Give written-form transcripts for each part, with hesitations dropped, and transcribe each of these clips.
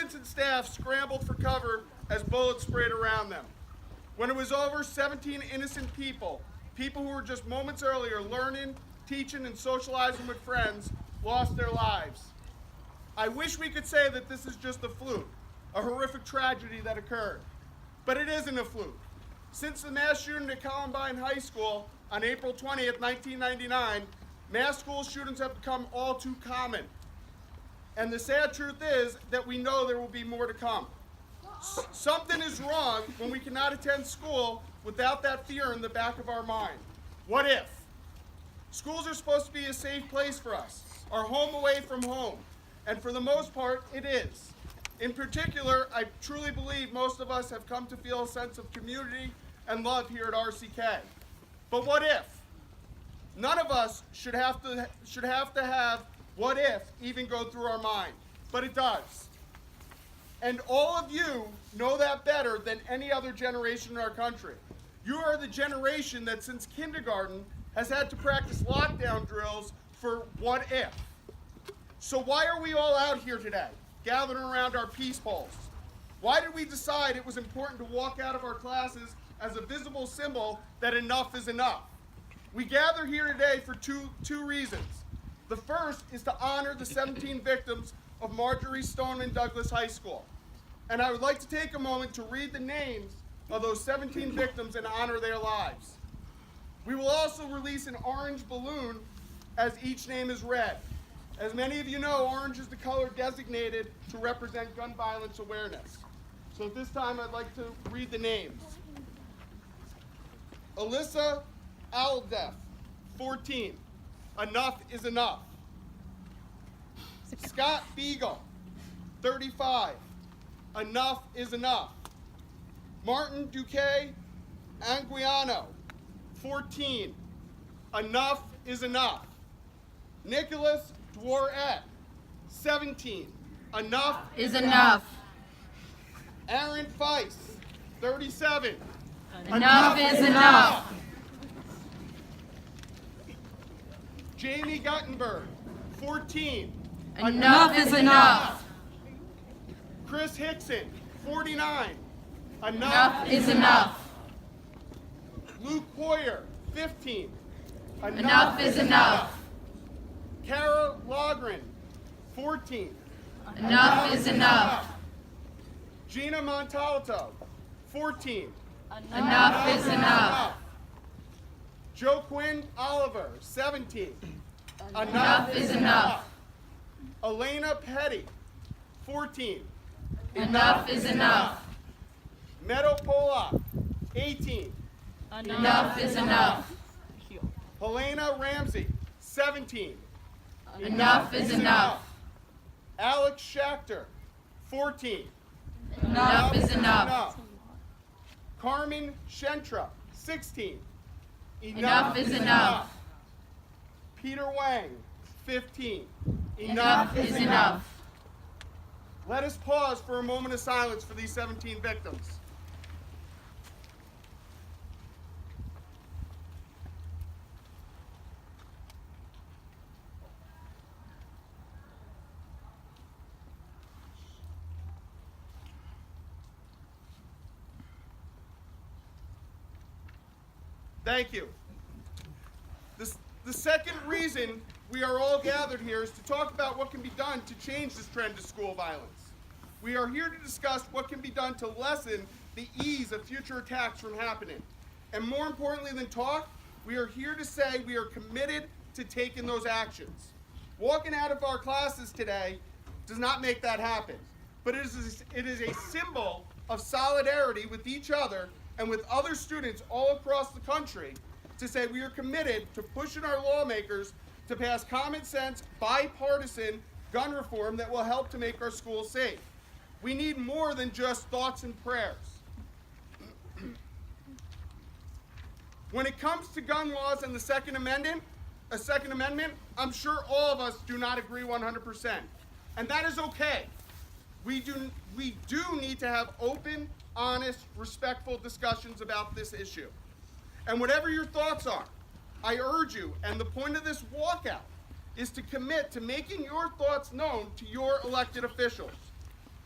Students and staff scrambled for cover as bullets sprayed around them. When it was over, 17 innocent people who were just moments earlier learning, teaching, and socializing with friends, lost their lives. I wish we could say that this is just a fluke, a horrific tragedy that occurred. But it isn't a fluke. Since the mass shooting at Columbine High School on April 20th, 1999, mass school shootings have become all too common. And the sad truth is that we know there will be more to come. Something is wrong when we cannot attend school without that fear in the back of our mind. What if? Schools are supposed to be a safe place for us, our home away from home, and for the most part, it is. In particular, I truly believe most of us have come to feel a sense of community and love here at RCK. But what if? None of us should have to have what if even go through our mind, but it does. And all of you know that better than any other generation in our country. You are the generation that since kindergarten has had to practice lockdown drills for what if. So why are we all out here today, gathering around our peace poles? Why did we decide it was important to walk out of our classes as a visible symbol that enough is enough? We gather here today for two reasons. The first is to honor the 17 victims of Marjory Stoneman Douglas High School. And I would like to take a moment to read the names of those 17 victims and honor their lives. We will also release an orange balloon as each name is read. As many of you know, orange is the color designated to represent gun violence awareness. So at this time, I'd like to read the names. Alyssa Aldef, 14. Enough is enough. Scott Beagle, 35. Enough is enough. Martin Duque Anguiano, 14. Enough is enough. Nicholas Dworet, 17. Enough is enough. Aaron Feist, 37. Enough is enough. Jamie Guttenberg, 14. Enough is enough. Chris Hickson, 49. Enough is enough. Luke Hoyer, 15. Enough is enough. Kara Logren, 14. Enough is enough. Gina Montalto, 14. Enough is enough. Joaquin Oliver, 17. Enough is enough. Elena Petty, 14. Enough is enough. Meadow Polak, 18. Enough is enough. Helena Ramsey, 17. Enough is enough. Alex Schachter, 14. Enough is enough. Carmen Shentra, 16. Enough is enough. Peter Wang, 15. Enough is enough. Let us pause for a moment of silence for these 17 victims. Thank you. The second reason we are all gathered here is to talk about what can be done to change this trend of school violence. We are here to discuss what can be done to lessen the ease of future attacks from happening. And more importantly than talk, we are here to say we are committed to taking those actions. Walking out of our classes today does not make that happen, but it is a symbol of solidarity with each other and with other students all across the country to say we are committed to pushing our lawmakers to pass common sense, bipartisan gun reform that will help to make our schools safe. We need more than just thoughts and prayers. When it comes to gun laws and the Second Amendment, I'm sure all of us do not agree 100%. And that is okay. We do need to have open, honest, respectful discussions about this issue. And whatever your thoughts are, I urge you, and the point of this walkout is to commit to making your thoughts known to your elected officials.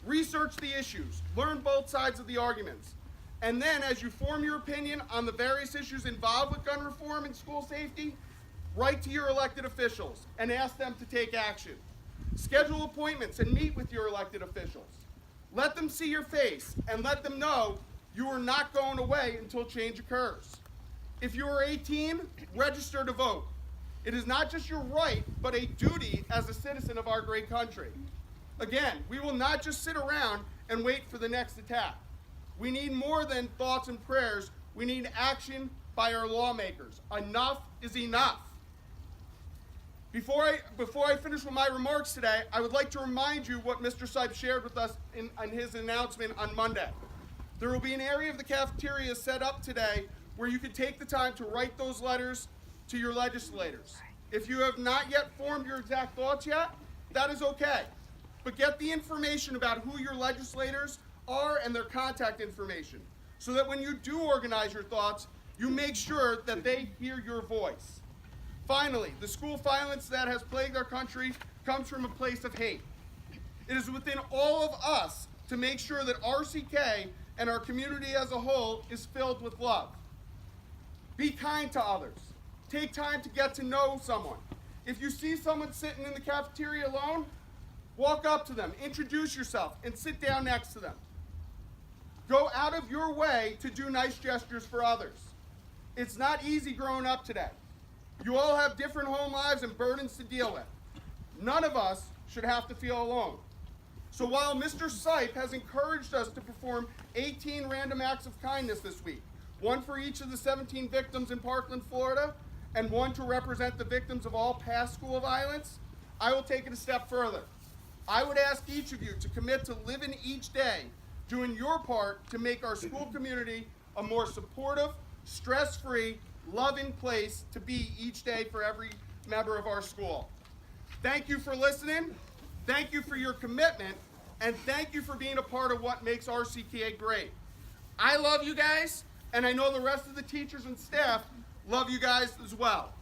Research research the issues, learn both sides of the arguments, and then as you form your opinion on the various issues involved with gun reform and school safety, write to your elected officials and ask them to take action. Schedule appointments and meet with your elected officials. Let them see your face and let them know you are not going away until change occurs. If you are 18, register to vote. It is not just your right, but a duty as a citizen of our great country. Again, we will not just sit around and wait for the next attack. We need more than thoughts and prayers. We need action by our lawmakers. Enough is enough. Before I finish with my remarks today, I would like to remind you what Mr. Sipe shared with us in his announcement on Monday. There will be an area of the cafeteria set up today where you can take the time to write those letters to your legislators. If you have not yet formed your exact thoughts yet, that is okay. But get the information about who your legislators are and their contact information, so that when you do organize your thoughts, you make sure that they hear your voice. Finally, the school violence that has plagued our country comes from a place of hate. It is within all of us to make sure that RCK and our community as a whole is filled with love. Be kind to others. Take time to get to know someone. If you see someone sitting in the cafeteria alone, walk up to them, introduce yourself, and sit down next to them. Go out of your way to do nice gestures for others. It's not easy growing up today. You all have different home lives and burdens to deal with. None of us should have to feel alone. So while Mr. Sipe has encouraged us to perform 18 random acts of kindness this week, one for each of the 17 victims in Parkland, Florida, and one to represent the victims of all past school violence, I will take it a step further. I would ask each of you to commit to living each day, doing your part to make our school community a more supportive, stress-free, loving place to be each day for every member of our school. Thank you for listening, thank you for your commitment, and thank you for being a part of what makes RCKA great. I love you guys, and I know the rest of the teachers and staff love you guys as well.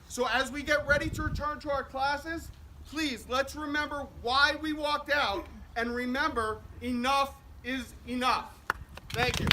So as we get ready to return to our classes, please, let's remember why we walked out, and remember, enough is enough. Thank you.